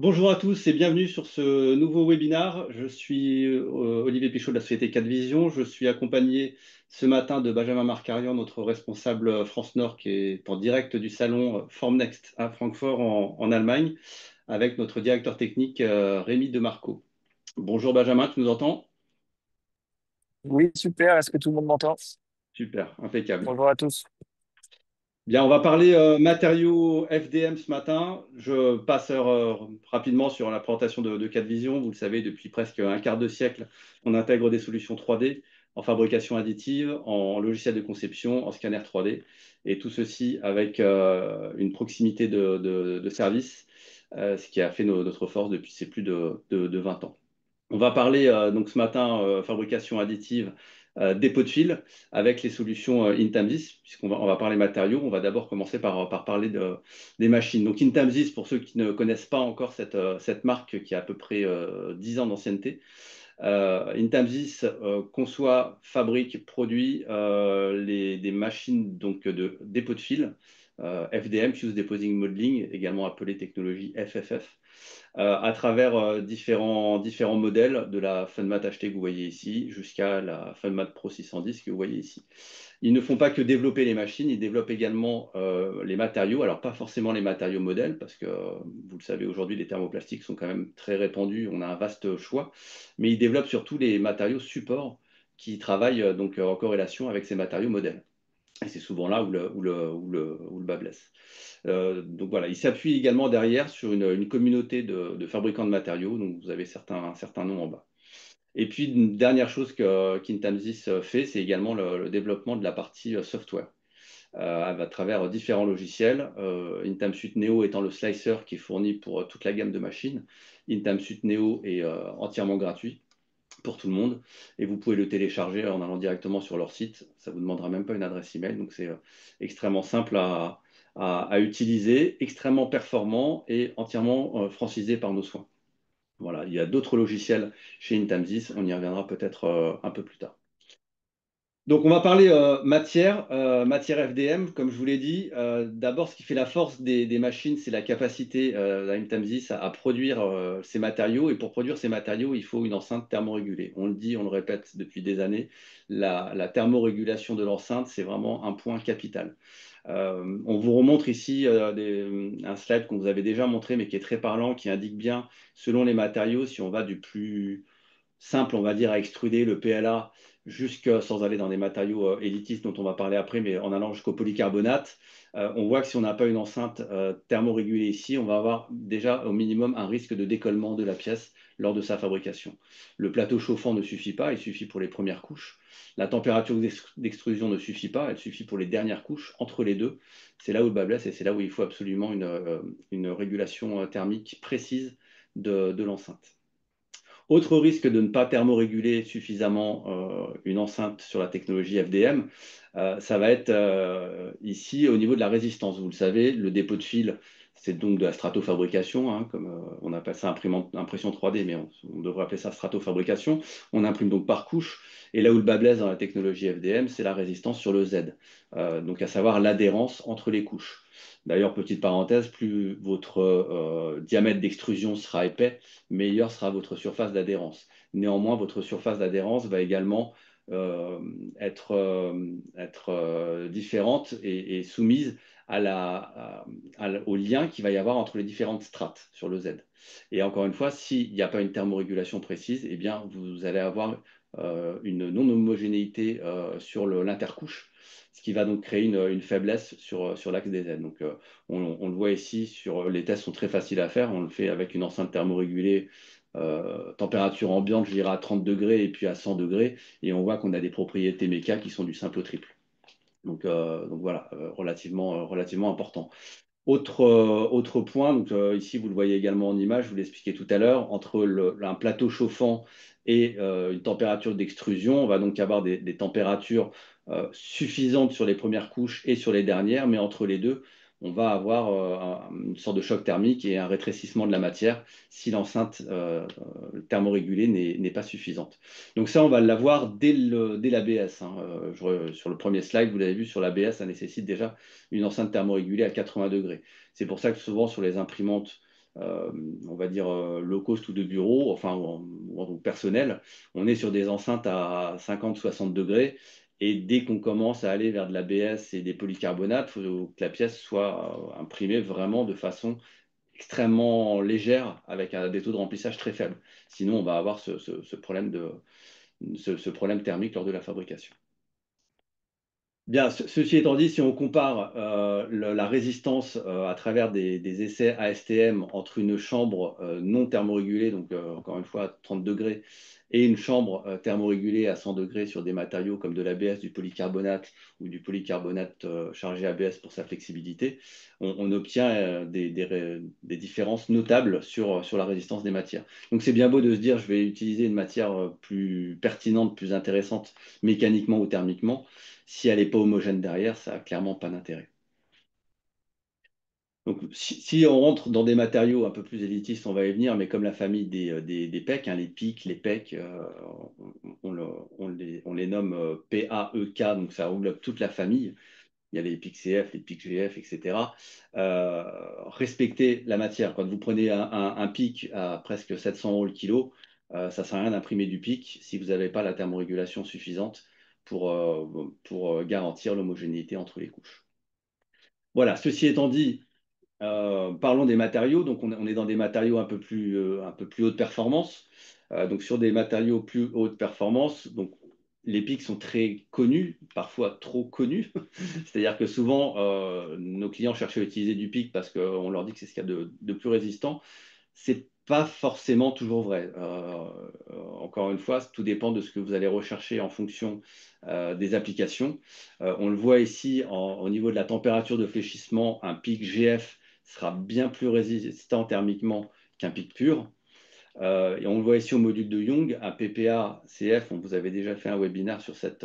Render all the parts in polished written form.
Bonjour à tous et bienvenue sur ce nouveau webinaire. Je suis Olivier Pichot de la société 4Vision. Je suis accompagné ce matin de Benjamin Marcarian, notre responsable France Nord, qui est en direct du salon Formnext à Francfort en Allemagne, avec notre directeur technique Rémi Demarco. Bonjour Benjamin, tu nous entends? Oui, super. Est-ce que tout le monde m'entend? Super, impeccable. Bonjour à tous. Bien, on va parler matériaux FDM ce matin. Je passe rapidement sur la présentation de 4Vision. Vous le savez, depuis presque un quart de siècle, on intègre des solutions 3D en fabrication additive, en logiciel de conception, en scanner 3D, et tout ceci avec une proximité de service, ce qui a fait notre force depuis ces plus de 20 ans. On va parler donc ce matin fabrication additive des pots de fil avec les solutions Intamsys, puisqu'on va parler matériaux. On va d'abord commencer par parler des machines. Donc Intamsys, pour ceux qui ne connaissent pas encore cette marque qui a à peu près 10 ans d'ancienneté, Intamsys conçoit, fabrique, produit des machines donc des pots de fil, FDM, Fuse Depositing Modeling, également appelée technologie FFF, à travers différents modèles, de la Funmat HT que vous voyez ici jusqu'à la Funmat Pro 610 que vous voyez ici. Ils ne font pas que développer les machines, ils développent également les matériaux. Alors, pas forcément les matériaux modèles, parce que vous le savez, aujourd'hui, les thermoplastiques sont quand même très répandus, on a un vaste choix, mais ils développent surtout les matériaux supports qui travaillent donc en corrélation avec ces matériaux modèles. Et c'est souvent là où le bas blesse. Donc voilà, il s'appuie également derrière sur une communauté de fabricants de matériaux, donc vous avez certains noms en bas. Et puis, une dernière chose qu'Intamsys fait, c'est également le développement de la partie software à travers différents logiciels. Intamsuite Neo étant le slicer qui est fourni pour toute la gamme de machines. Intamsuite Neo est entièrement gratuit pour tout le monde et vous pouvez le télécharger en allant directement sur leur site. Ça ne vous demandera même pas une adresse email, donc c'est extrêmement simple à utiliser, extrêmement performant et entièrement franchisé par nos soins. Voilà, il y a d'autres logiciels chez Intamsys, on y reviendra peut-être un peu plus tard. Donc, on va parler matière FDM, comme je vous l'ai dit. D'abord, ce qui fait la force des machines, c'est la capacité d'Intamsys à produire ces matériaux. Et pour produire ces matériaux, il faut une enceinte thermorégulée. On le dit, on le répète depuis des années, la thermorégulation de l'enceinte, c'est vraiment un point capital. On vous remontre ici un slide qu'on vous avait déjà montré, mais qui est très parlant, qui indique bien, selon les matériaux, si on va du plus simple, on va dire, à extruder, le PLA, sans aller dans des matériaux élitistes dont on va parler après, mais en allant jusqu'au polycarbonate, on voit que si on n'a pas une enceinte thermorégulée ici, on va avoir déjà au minimum un risque de décollement de la pièce lors de sa fabrication. Le plateau chauffant ne suffit pas, il suffit pour les premières couches. La température d'extrusion ne suffit pas, elle suffit pour les dernières couches. Entre les deux, c'est là où le bas blesse et c'est là où il faut absolument une régulation thermique précise de l'enceinte. Autre risque de ne pas thermoréguler suffisamment une enceinte sur la technologie FDM, ça va être ici au niveau de la résistance. Vous le savez, le dépôt de fil, c'est donc de la stratofabrication, hein, comme on appelle ça impression 3D, mais on devrait appeler ça stratofabrication. On imprime donc par couche. Et là où le bas blesse dans la technologie FDM, c'est la résistance sur le Z, donc à savoir l'adhérence entre les couches. D'ailleurs, petite parenthèse, plus votre diamètre d'extrusion sera épais, meilleure sera votre surface d'adhérence. Néanmoins, votre surface d'adhérence va également euh, être différente et soumise au lien qu'il va y avoir entre les différentes strates sur le Z. Et encore une fois, s'il n'y a pas une thermorégulation précise, eh bien, vous allez avoir une non-homogénéité sur l'intercouche, ce qui va donc créer une faiblesse sur l'axe des Z. Donc, on le voit ici, les tests sont très faciles à faire. On le fait avec une enceinte thermorégulée, température ambiante, je dirais à 30 degrés et puis à 100 degrés. Et on voit qu'on a des propriétés méca qui sont du simple au triple. Donc voilà, relativement important. Autre point, donc, ici vous le voyez également en image, je vous l'expliquais tout à l'heure, entre un plateau chauffant et une température d'extrusion, on va donc avoir des températures suffisantes sur les premières couches et sur les dernières, mais entre les deux, on va avoir une sorte de choc thermique et un rétrécissement de la matière si l'enceinte thermorégulée n'est pas suffisante. Donc ça, on va l'avoir dès l'ABS, hein. Sur le premier slide, vous l'avez vu, sur l'ABS, ça nécessite déjà une enceinte thermorégulée à 80 degrés. C'est pour ça que souvent sur les imprimantes on va dire, low cost ou de bureau, enfin, ou personnel, on est sur des enceintes à 50-60 degrés. Et dès qu'on commence à aller vers de l'ABS et des polycarbonates, il faut que la pièce soit imprimée vraiment de façon extrêmement légère avec des taux de remplissage très faibles. Sinon, on va avoir ce problème ce problème thermique lors de la fabrication. Bien, ceci étant dit, si on compare la résistance à travers des essais ASTM entre une chambre non thermorégulée, donc encore une fois à 30 degrés, et une chambre thermorégulée à 100 degrés sur des matériaux comme de l'ABS, du polycarbonate ou du polycarbonate chargé ABS pour sa flexibilité, on obtient des différences notables sur la résistance des matières. Donc c'est bien beau de se dire je vais utiliser une matière plus pertinente, plus intéressante mécaniquement ou thermiquement. Si elle n'est pas homogène derrière, ça n'a clairement pas d'intérêt. Donc, si on rentre dans des matériaux un peu plus élitistes, on va y venir, mais comme la famille des PEC, hein, les PIC, les PEC, on les nomme PAEK, donc ça englobe toute la famille. Il y a les PIC CF, les PIC GF, etc. Respectez la matière. Quand vous prenez un PIC à presque 700 euros le kilo, ça ne sert à rien d'imprimer du PIC si vous n'avez pas la thermorégulation suffisante pour garantir l'homogénéité entre les couches. Voilà, ceci étant dit, parlons des matériaux. Donc, on est dans des matériaux un peu plus haute performance. Donc, sur des matériaux plus haute performance, donc, les pics sont très connus, parfois trop connus. C'est-à-dire que souvent, nos clients cherchent à utiliser du pic parce qu'on leur dit que c'est ce qu'il y a de plus résistant. C'est pas forcément toujours vrai. Encore une fois, tout dépend de ce que vous allez rechercher en fonction des applications. On le voit ici au niveau de la température de fléchissement, un pic GF sera bien plus résistant thermiquement qu'un pic pur. Et on le voit ici au module de Young, un PPA CF, on vous avait déjà fait un webinaire sur cette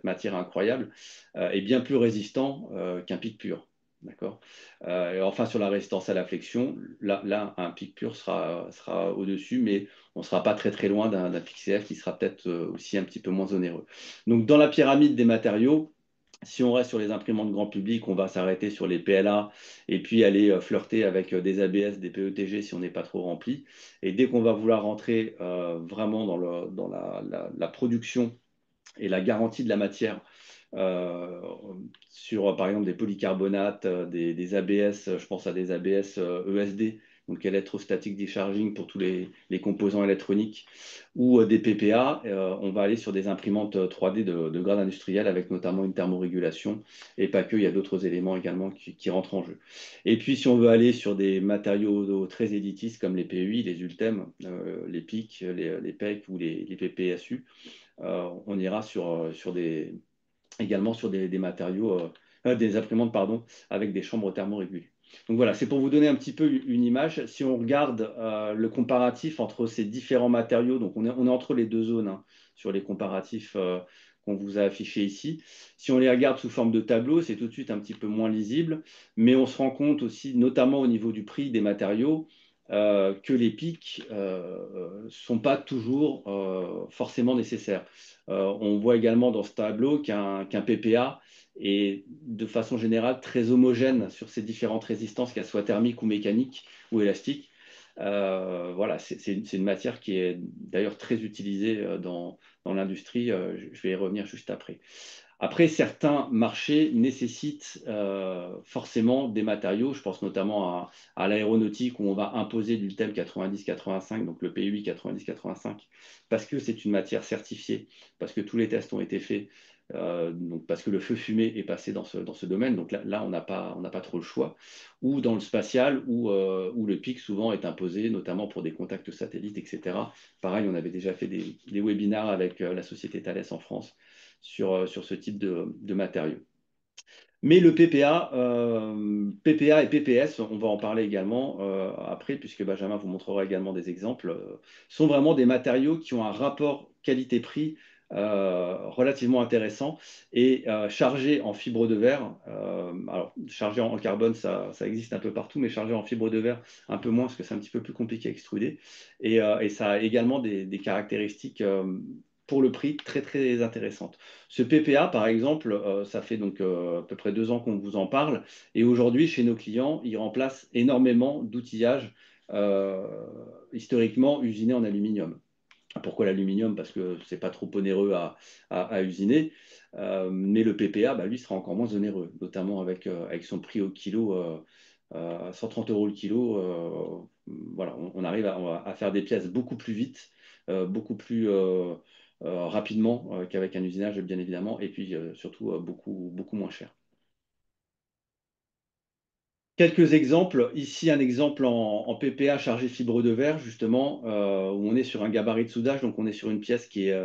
matière incroyable, est bien plus résistant qu'un pic pur. D'accord. Et enfin, sur la résistance à la flexion, là un pic pur sera au-dessus, mais on ne sera pas très très loin d'un pic CF qui sera peut-être aussi un petit peu moins onéreux. Donc, dans la pyramide des matériaux, si on reste sur les imprimantes grand public, on va s'arrêter sur les PLA et puis aller flirter avec des ABS, des PETG si on n'est pas trop rempli. Et dès qu'on va vouloir rentrer vraiment dans la production et la garantie de la matière euh, sur, par exemple, des polycarbonates, des ABS, je pense à des ABS ESD, donc Electrostatic Discharging pour tous les composants électroniques, ou des PPA, on va aller sur des imprimantes 3D de grade industriel avec notamment une thermorégulation, et pas que, il y a d'autres éléments également qui rentrent en jeu. Et puis, si on veut aller sur des matériaux très élitistes comme les PEI, les Ultem, les PIC, les PEC ou les PPSU, on ira également sur des matériaux, des imprimantes, pardon, avec des chambres thermorégulées. Donc voilà, c'est pour vous donner un petit peu une image. Si on regarde le comparatif entre ces différents matériaux, donc on est entre les deux zones hein, sur les comparatifs qu'on vous a affichés ici. Si on les regarde sous forme de tableau, c'est tout de suite un petit peu moins lisible, mais on se rend compte aussi, notamment au niveau du prix des matériaux, que les pics ne sont pas toujours forcément nécessaires. On voit également dans ce tableau qu'un PPA est de façon générale très homogène sur ces différentes résistances, qu'elles soient thermiques ou mécaniques ou élastiques. Voilà, c'est une matière qui est d'ailleurs très utilisée dans l'industrie. Je vais y revenir juste après. Après, certains marchés nécessitent forcément des matériaux. Je pense notamment à l'aéronautique où on va imposer du thème 90-85, donc le PUI 90-85, parce que c'est une matière certifiée, parce que tous les tests ont été faits, donc parce que le feu fumé est passé dans ce domaine. Donc là on n'a pas trop le choix. Ou dans le spatial, où le PIC souvent est imposé, notamment pour des contacts satellites, etc. Pareil, on avait déjà fait des webinaires avec la société Thales en France sur ce type de matériaux. Mais le PPA, PPA et PPS, on va en parler également après, puisque Benjamin vous montrera également des exemples, sont vraiment des matériaux qui ont un rapport qualité-prix relativement intéressant et chargés en fibre de verre. Alors, chargé en carbone, ça existe un peu partout, mais chargé en fibre de verre, un peu moins, parce que c'est un petit peu plus compliqué à extruder. Et ça a également des caractéristiques pour le prix très très intéressante. Ce PPA, par exemple, ça fait donc à peu près 2 ans qu'on vous en parle, et aujourd'hui, chez nos clients, il remplace énormément d'outillages historiquement usinés en aluminium. Pourquoi l'aluminium? Parce que c'est pas trop onéreux à usiner. Mais le PPA, bah, lui, sera encore moins onéreux, notamment avec son prix au kilo, à 130 euros le kilo. Voilà, on arrive à faire des pièces beaucoup plus vite, beaucoup plus rapidement qu'avec un usinage, bien évidemment, et puis surtout beaucoup, beaucoup moins cher. Quelques exemples. Ici, un exemple en PPA chargé fibre de verre, justement, où on est sur un gabarit de soudage, donc on est sur une pièce qui est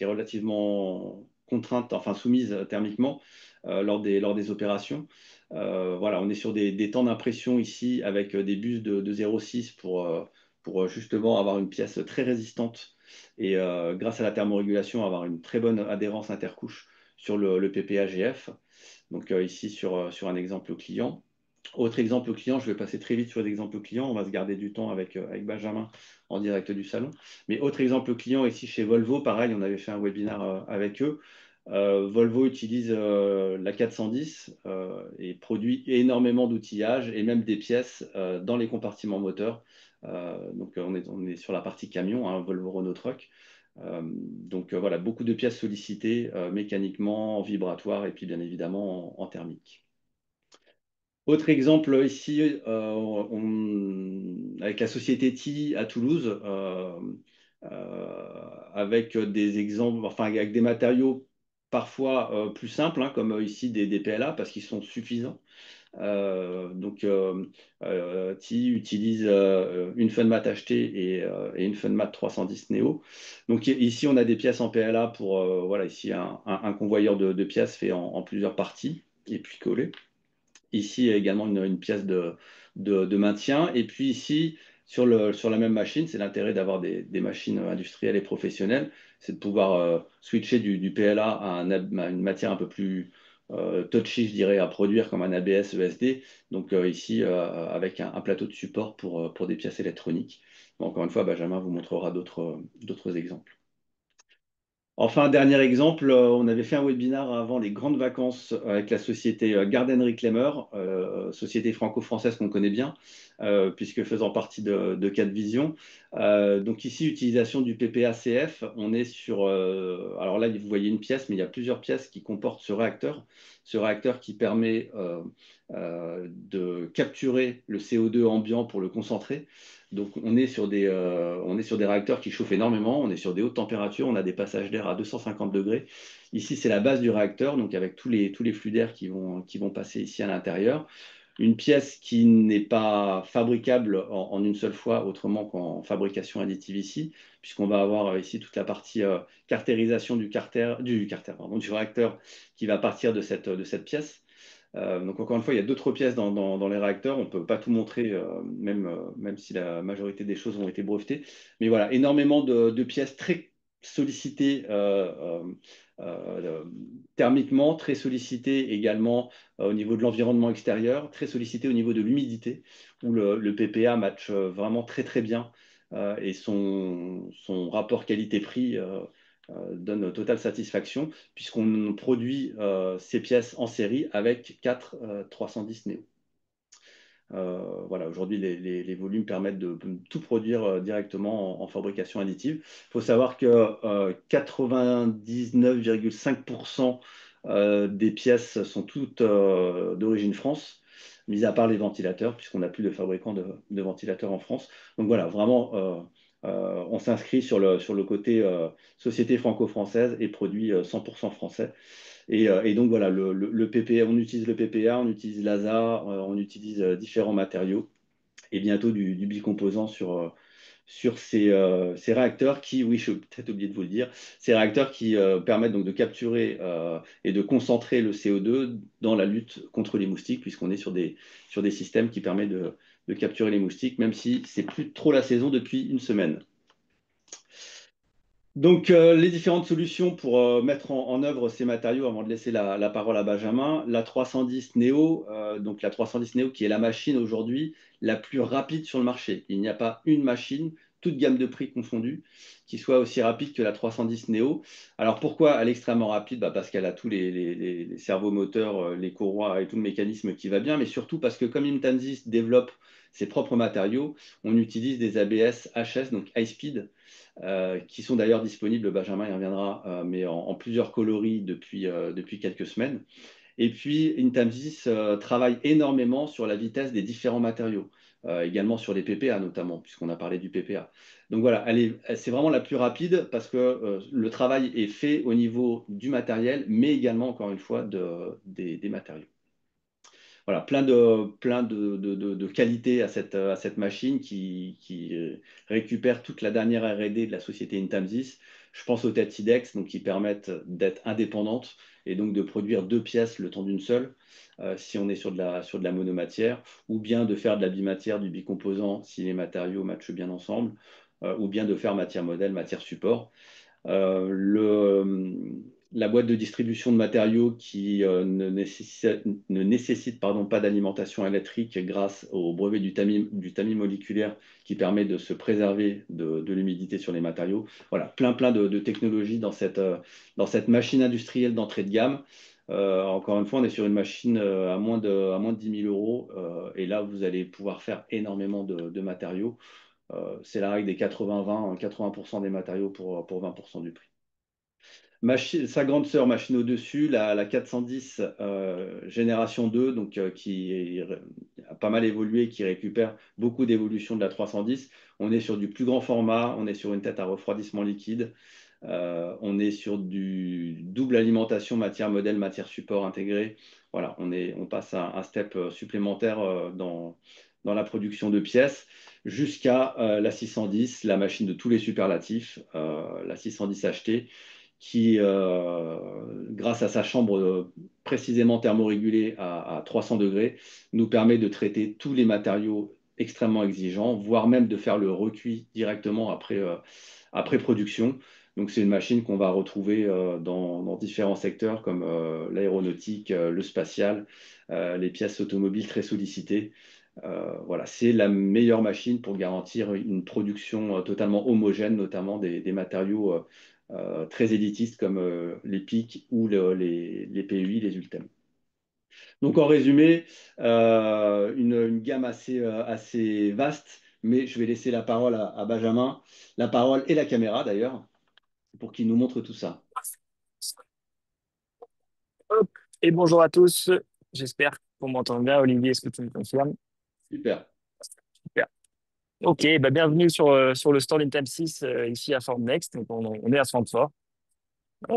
relativement contrainte, enfin soumise thermiquement lors des opérations. Voilà, on est sur des temps d'impression ici avec des bus de 0,6 pour justement avoir une pièce très résistante et grâce à la thermorégulation, avoir une très bonne adhérence intercouche sur le PPA GF. Donc ici sur un exemple client. Autre exemple client, je vais passer très vite sur les exemples clients, on va se garder du temps avec Benjamin en direct du salon. Mais autre exemple client ici chez Volvo, pareil, on avait fait un webinaire avec eux. Volvo utilise la 410 et produit énormément d'outillage et même des pièces dans les compartiments moteurs. Donc on est sur la partie camion, hein, Volvo Renault Truck. Donc voilà, beaucoup de pièces sollicitées mécaniquement, en vibratoire et puis bien évidemment en thermique. Autre exemple ici, avec la société TI à Toulouse, avec des exemples, enfin avec des matériaux parfois plus simples, hein, comme ici des PLA, parce qu'ils sont suffisants. TI utilise une Funmat HT et une Funmat 310 Neo. Donc ici, on a des pièces en PLA pour, voilà, ici un convoyeur de pièces fait en plusieurs parties et puis collé. Ici, il y a également une pièce de maintien. Et puis ici, sur la même machine, c'est l'intérêt d'avoir des machines industrielles et professionnelles, c'est de pouvoir switcher du PLA à une matière un peu plus touchy, je dirais, à produire comme un ABS ESD. Donc ici, avec un plateau de support pour des pièces électroniques. Bon, encore une fois, Benjamin vous montrera d'autres exemples. Enfin, dernier exemple, on avait fait un webinaire avant les grandes vacances avec la société Garden Reclaimer, société franco-française qu'on connaît bien, puisque faisant partie de Cadvision. Donc ici, utilisation du PPA-CF, on est sur... alors là, vous voyez une pièce, mais il y a plusieurs pièces qui comportent ce réacteur qui permet de capturer le CO2 ambiant pour le concentrer. Donc on est sur des réacteurs qui chauffent énormément, on est sur des hautes températures, on a des passages d'air à 250 degrés. Ici, c'est la base du réacteur, donc avec tous les flux d'air qui vont passer ici à l'intérieur. Une pièce qui n'est pas fabricable en une seule fois, autrement qu'en fabrication additive ici, puisqu'on va avoir ici toute la partie cartérisation du réacteur qui va partir de cette pièce. Donc encore une fois, il y a d'autres pièces dans les réacteurs. On ne peut pas tout montrer, même si la majorité des choses ont été brevetées. Mais voilà, énormément de pièces très sollicitées thermiquement, très sollicitées également au niveau de l'environnement extérieur, très sollicitées au niveau de l'humidité, où le PPA match vraiment très très bien et son rapport qualité-prix donne totale satisfaction puisqu'on produit ces pièces en série avec 4 310 Neo. Voilà, aujourd'hui, les volumes permettent de tout produire directement en fabrication additive. Il faut savoir que 99,5% des pièces sont toutes d'origine France, mis à part les ventilateurs, puisqu'on n'a plus de fabricants de ventilateurs en France. Donc voilà, vraiment, on s'inscrit sur le côté société franco-française et produit 100% français. Et donc voilà, le PPA, on utilise le PPA, on utilise l'ASA, on utilise différents matériaux et bientôt du bicomposant sur ces réacteurs qui, oui, je vais peut-être oublié de vous le dire, ces réacteurs qui permettent donc de capturer et de concentrer le CO2 dans la lutte contre les moustiques, puisqu'on est sur des systèmes qui permettent de capturer les moustiques, même si c'est plus trop la saison depuis une semaine. Donc, les différentes solutions pour mettre en œuvre ces matériaux avant de laisser la parole à Benjamin. La 310 Neo, donc la 310 Neo qui est la machine aujourd'hui la plus rapide sur le marché. Il n'y a pas une machine toute gamme de prix confondue, qui soit aussi rapide que la 310 Neo. Alors pourquoi elle est extrêmement rapide? Parce qu'elle a tous les servomoteurs, les courroies et tout le mécanisme qui va bien, mais surtout parce que comme Intansys développe ses propres matériaux, on utilise des ABS HS, donc high speed, qui sont d'ailleurs disponibles, Benjamin y reviendra, mais en plusieurs coloris depuis quelques semaines. Et puis, Intamsys travaille énormément sur la vitesse des différents matériaux, également sur les PPA notamment, puisqu'on a parlé du PPA. Donc voilà, c'est vraiment la plus rapide parce que le travail est fait au niveau du matériel, mais également, encore une fois, des matériaux. Voilà, plein de qualités à cette machine qui récupère toute la dernière R&D de la société Intamsys. Je pense aux têtes IDEX, donc qui permettent d'être indépendantes et donc de produire deux pièces le temps d'une seule, si on est sur de la monomatière, ou bien de faire de la bimatière, du bicomposant si les matériaux matchent bien ensemble, ou bien de faire matière modèle, matière support. La boîte de distribution de matériaux qui ne nécessite pas d'alimentation électrique grâce au brevet du tamis moléculaire qui permet de se préserver de l'humidité sur les matériaux. Voilà, plein de technologies dans cette machine industrielle d'entrée de gamme. Encore une fois, on est sur une machine à moins de 10 000 euros et là, vous allez pouvoir faire énormément de matériaux. C'est la règle des 80-20, 80% des matériaux pour 20% du prix. Sa grande sœur, machine au-dessus, la 410 génération 2, donc, a pas mal évolué, qui récupère beaucoup d'évolutions de la 310. On est sur du plus grand format, on est sur une tête à refroidissement liquide, on est sur du double alimentation matière modèle, matière support intégrée. Voilà, on passe à un step supplémentaire dans la production de pièces jusqu'à la 610, la machine de tous les superlatifs, la 610 HT qui, grâce à sa chambre précisément thermorégulée à 300 degrés, nous permet de traiter tous les matériaux extrêmement exigeants, voire même de faire le recuit directement après production. Donc c'est une machine qu'on va retrouver dans différents secteurs comme l'aéronautique, le spatial, les pièces automobiles très sollicitées. Voilà, c'est la meilleure machine pour garantir une production totalement homogène, notamment des matériaux très élitistes comme les PIC ou les PUI, les Ultem. Donc en résumé, une gamme assez vaste, mais je vais laisser la parole à Benjamin, la parole et la caméra d'ailleurs, pour qu'il nous montre tout ça. Hop. Et bonjour à tous. J'espère qu'on m'entend bien. Olivier, est-ce que tu me confirmes? Super, Super. Ok, bah bienvenue sur le stand Intel 6 ici à Formnext. Donc on est à Francfort.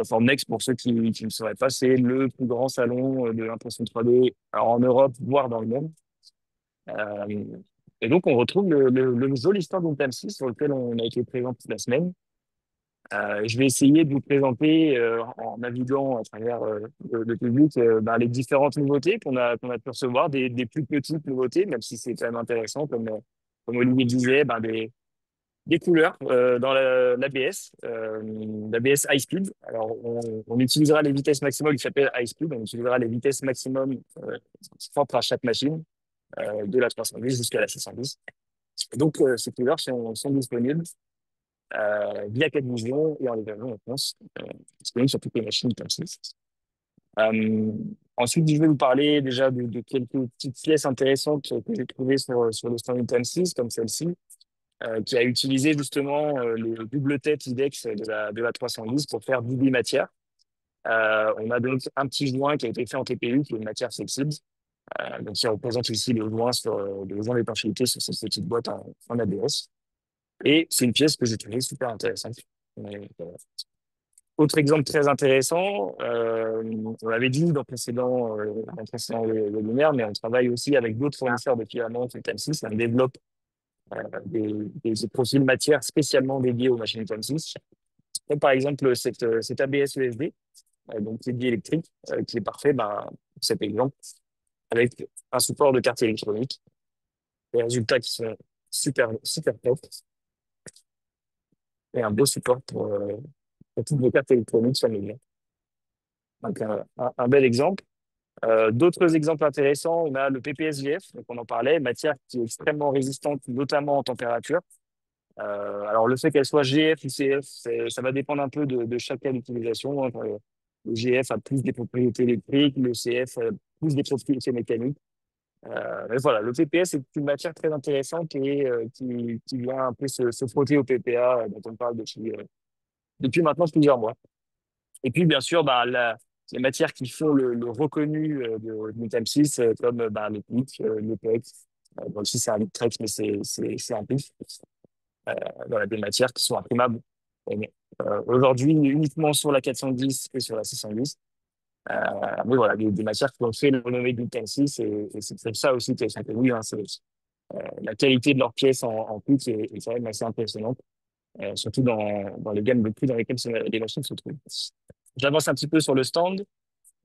Formnext, pour ceux qui ne sauraient pas, c'est le plus grand salon de l'impression 3D alors en Europe, voire dans le monde. Euh, et donc on retrouve le joli stand Intel 6 sur lequel on a été présent toute la semaine. Je vais essayer de vous présenter en naviguant à travers le public les différentes nouveautés qu'on a pu recevoir, des plus petites nouveautés, même si c'est quand même intéressant, comme Olivier disait, des couleurs dans l'ABS, l'ABS High Speed. Alors, on utilisera les vitesses maximum qui s'appellent High Speed, on utilisera les vitesses maximum propres à chaque machine, de la 310 jusqu'à la 610. Et donc, ces couleurs sont disponibles via Cadvision et en livraison en France, disponible sur toutes les machines comme ça. Euh, Ensuite, je vais vous parler déjà de quelques petites pièces intéressantes que j'ai trouvées sur le stand Item 6, comme celle-ci, qui a utilisé justement les double têtes IDEX de la 310 pour faire du bimatière. On a donc un petit joint qui a été fait en TPU, qui est une matière flexible, donc qui représente ici le joint d'étanchéité sur cette petite boîte en ABS. Et c'est une pièce que j'ai trouvée super intéressante. Autre exemple très intéressant, on l'avait dit dans précédent webinaire, mais on travaille aussi avec d'autres fournisseurs de filaments que TM6. On développe des profils matières spécialement dédiés aux machines TM6. Comme par exemple cet ABS USB, donc qui est diélectrique, qui est parfait pour cet exemple, avec un support de carte électronique. Des résultats qui sont super top et un beau support pour toutes vos cartes électroniques familiales. Donc, un bel exemple. D'autres exemples intéressants, on a le PPSGF, donc on en parlait, matière qui est extrêmement résistante, notamment en température. Alors, le fait qu'elle soit GF ou CF, ça va dépendre un peu de chaque cas d'utilisation, hein. Le GF a plus des propriétés électriques, le CF a plus des propriétés mécaniques. Mais voilà, le PPS est une matière très intéressante et qui vient un peu se frotter au PPA dont on parle depuis maintenant plusieurs mois. Et puis, bien sûr, bah, les matières qui font le reconnu de Metal6, comme bah, le PIC, le PEX, bon, ici c'est un Litrex, mais c'est un PIC, voilà, des matières qui sont imprimables. Aujourd'hui, uniquement sur la 410 et sur la 610. Euh, mais voilà, des matières qui ont fait le renommée de Metal6 et c'est pour ça aussi qu'elles sont connues, hein, la qualité de leurs pièces en PIC est quand même assez impressionnante, surtout dans les gammes de prix dans lesquelles les machines se trouvent. J'avance un petit peu sur le stand.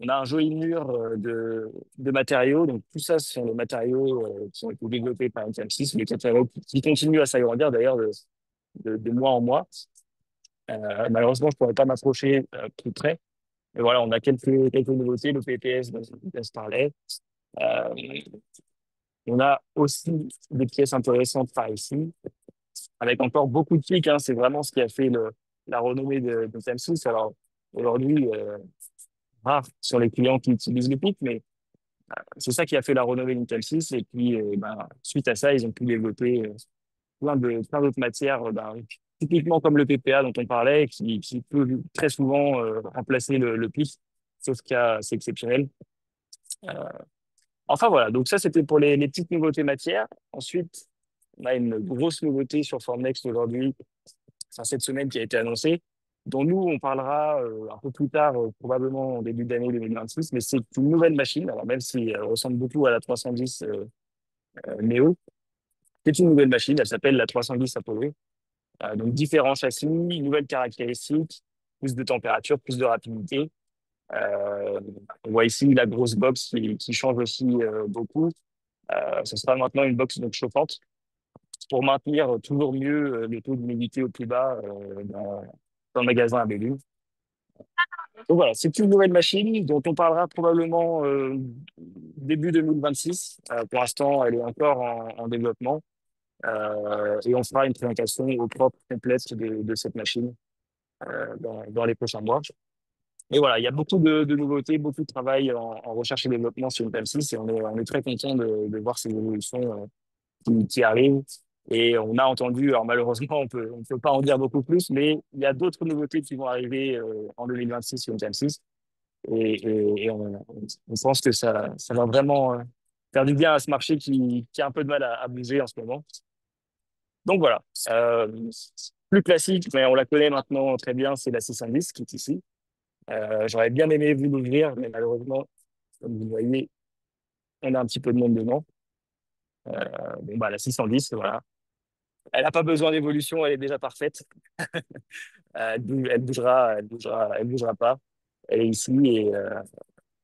On a un joli mur de matériaux. Donc, tout ça, ce sont les matériaux qui ont été développés par NTM6, les matériaux qui continuent à s'agrandir d'ailleurs de mois en mois. Malheureusement, je ne pourrais pas m'approcher plus près. Mais voilà, on a quelques nouveautés, le PPS dont je parlais. Euh, on a aussi des pièces intéressantes par ici, avec encore beaucoup de clics, hein. C'est vraiment ce qui a fait la renommée de NTM6. Alors, aujourd'hui, rare sur les clients qui utilisent le PIC, mais c'est ça qui a fait la renommée d'Intel 6. Et puis, ben, suite à ça, ils ont pu développer plein d'autres matières, ben, typiquement comme le PPA dont on parlait, qui peut très souvent remplacer le PIC, sauf cas c'est exceptionnel. Euh, enfin voilà, donc ça c'était pour les petites nouveautés matières. Ensuite, on a une grosse nouveauté sur Formnext aujourd'hui, enfin, cette semaine qui a été annoncée, dont nous, on parlera un peu plus tard, probablement en début d'année 2026, mais c'est une nouvelle machine, alors même si elle ressemble beaucoup à la 310 Neo, c'est une nouvelle machine, elle s'appelle la 310 Apollo. Donc différents châssis, nouvelles caractéristiques, plus de température, plus de rapidité. On voit ici la grosse box qui change aussi beaucoup. Ce sera maintenant une box donc chauffante pour maintenir toujours mieux le taux d'humidité au plus bas dans le magasin à Bellune. Donc voilà, c'est une nouvelle machine dont on parlera probablement début 2026. Pour l'instant, elle est encore en développement. Et on fera une présentation au propre complète de cette machine dans les prochains mois. Et voilà, il y a beaucoup de nouveautés, beaucoup de travail en recherche et développement sur une 6 et on est très content de voir ces évolutions qui arrivent. Et on a entendu, alors malheureusement, on peut pas en dire beaucoup plus, mais il y a d'autres nouveautés qui vont arriver en 2026 sur une 6 et on pense que ça va vraiment faire du bien à ce marché qui a un peu de mal à bouger en ce moment. Donc voilà, plus classique, mais on la connaît maintenant très bien, c'est la 610 qui est ici. J'aurais bien aimé vous l'ouvrir, mais malheureusement, comme vous le voyez, on a un petit peu de monde dedans. Bon, bah, la 610, voilà. Elle n'a pas besoin d'évolution, elle est déjà parfaite. Elle bougera pas. Elle est ici et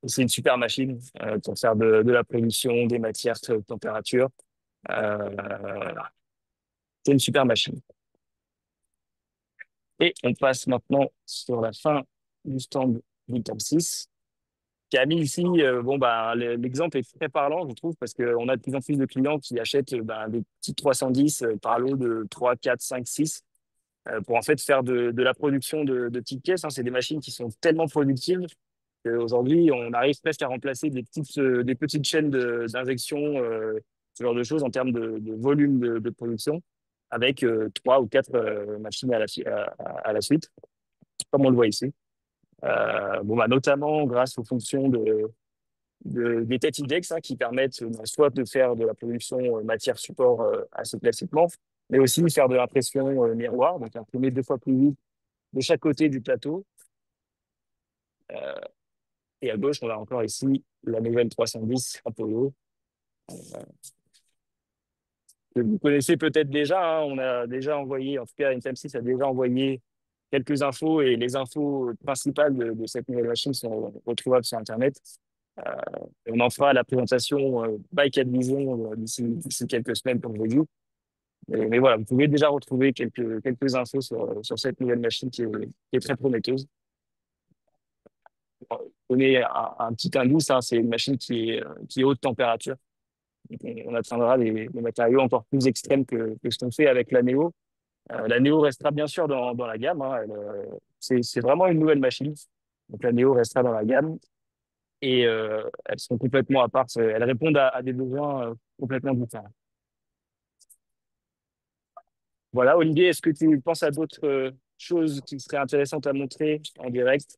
c'est une super machine pour faire de la production, des matières, de température. Euh, c'est une super machine. Et on passe maintenant sur la fin du stand du top 6. Camille, ici, bon, bah, l'exemple est très parlant, je trouve, parce qu'on a de plus en plus de clients qui achètent des petites 310 par lot de 3, 4, 5, 6 pour en fait faire de la production de petites pièces, hein. C'est des machines qui sont tellement productives qu'aujourd'hui, on arrive presque à remplacer des petites chaînes d'injection, ce genre de choses en termes de volume de production, avec 3 ou 4 machines à la suite, comme on le voit ici. Bon, bah, notamment grâce aux fonctions des têtes index, hein, qui permettent soit de faire de la production matière support assez classiquement, mais aussi faire de l'impression miroir, donc imprimer 2 fois plus vite de chaque côté du plateau. Euh, et à gauche, on a encore ici la nouvelle 310 Apollo, que vous connaissez peut-être déjà, hein. On a déjà envoyé, en tout cas, NTM6 a déjà envoyé quelques infos et les infos principales de cette nouvelle machine sont retrouvables sur Internet. Euh, et on en fera la présentation by Cadvision d'ici quelques semaines pour vous. Mais voilà, vous pouvez déjà retrouver quelques infos sur cette nouvelle machine qui est très prometteuse. Pour donner un petit indice, hein, c'est une machine qui est haute température. Donc, on atteindra des matériaux encore plus extrêmes que ce qu'on fait avec la Neo. La Neo restera bien sûr dans la gamme, hein. C'est vraiment une nouvelle machine. Donc la Neo restera dans la gamme et elles sont complètement à part. Elles répondent à des besoins complètement différents. Voilà, Olivier, est-ce que tu penses à d'autres choses qui seraient intéressantes à montrer en direct?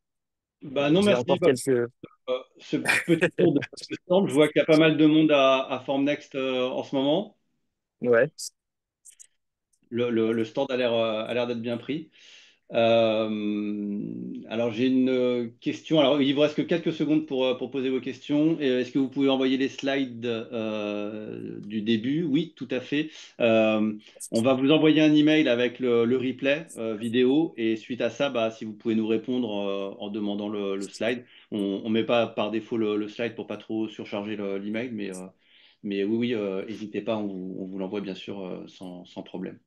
Bah non, J'ai merci. encore quelques... Ce petit tour de stand, je vois qu'il y a pas mal de monde à Formnext en ce moment. Ouais. Le stand a l'air d'être bien pris. Alors j'ai une question. Alors il vous reste que quelques secondes pour poser vos questions. Est-ce que vous pouvez envoyer les slides du début? Oui, tout à fait. Euh, on va vous envoyer un email avec le replay vidéo et suite à ça, bah, si vous pouvez nous répondre en demandant le slide. On ne met pas par défaut le slide pour pas trop surcharger l'email, mais oui, oui, n'hésitez pas, on vous l'envoie bien sûr sans problème.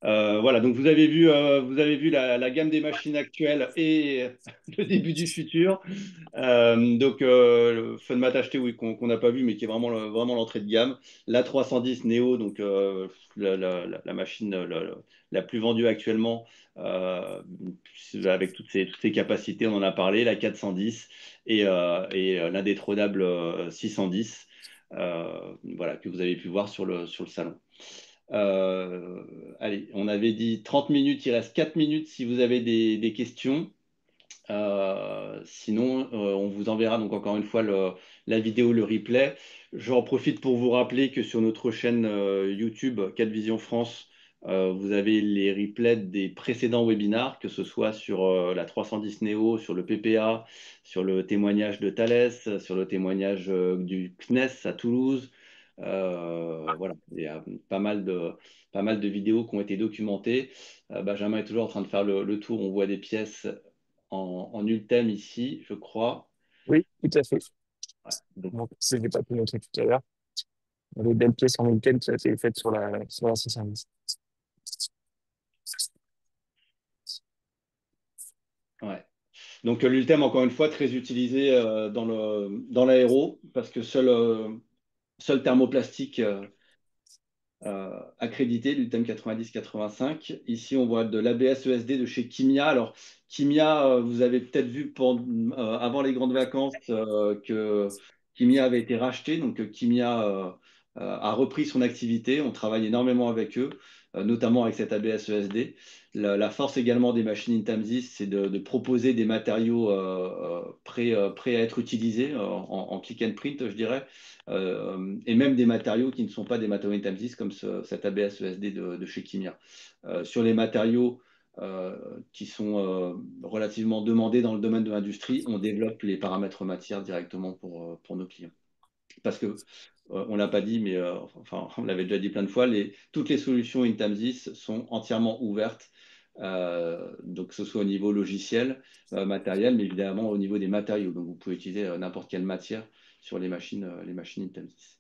Voilà, donc vous avez vu la gamme des machines actuelles et le début du futur. Le Funmat acheté, oui, qu'on n'a pas vu, mais qui est vraiment, vraiment l'entrée de gamme. La 310 Neo, donc la machine la plus vendue actuellement, avec toutes ses capacités, on en a parlé, la 410 et l'indétrônable 610, voilà, que vous avez pu voir sur le salon. Allez, on avait dit 30 minutes, il reste 4 minutes si vous avez des questions. Sinon, on vous enverra donc encore une fois la vidéo, le replay. J'en profite pour vous rappeler que sur notre chaîne YouTube 4Vision France, vous avez les replays des précédents webinars, que ce soit sur la 310 Neo, sur le PPA, sur le témoignage de Thales, sur le témoignage du CNES à Toulouse. Voilà, il y a pas mal de vidéos qui ont été documentées. Benjamin est toujours en train de faire le tour. On voit des pièces en Ultem ici, je crois. Oui, tout à fait. Ouais, donc, Donc, je n'ai pas pu montrer tout à l'heure. Les belles pièces en week-end qui ont été faites sur la 610. ouais. Donc l'Ultem, encore une fois, très utilisé dans l'aéro, parce que seul thermoplastique accrédité, l'UTM 90-85. Ici, on voit de l'ABS ESD de chez Kimia. Alors, Kimia, vous avez peut-être vu avant les grandes vacances que Kimia avait été racheté. Donc, Kimia a repris son activité. On travaille énormément avec eux, notamment avec cet ABS ESD. La force également des machines Intamsys, c'est de proposer des matériaux prêts à être utilisés en click and print, je dirais, et même des matériaux qui ne sont pas des matériaux Intamsys comme cet ABS ESD de chez Kimia. Sur les matériaux qui sont relativement demandés dans le domaine de l'industrie, on développe les paramètres matière directement pour nos clients. Parce que, on ne l'a pas dit, mais enfin, on l'avait déjà dit plein de fois, toutes les solutions Intamsys sont entièrement ouvertes, donc que ce soit au niveau logiciel, matériel, mais évidemment au niveau des matériaux. Donc vous pouvez utiliser n'importe quelle matière sur les machines Intamsys.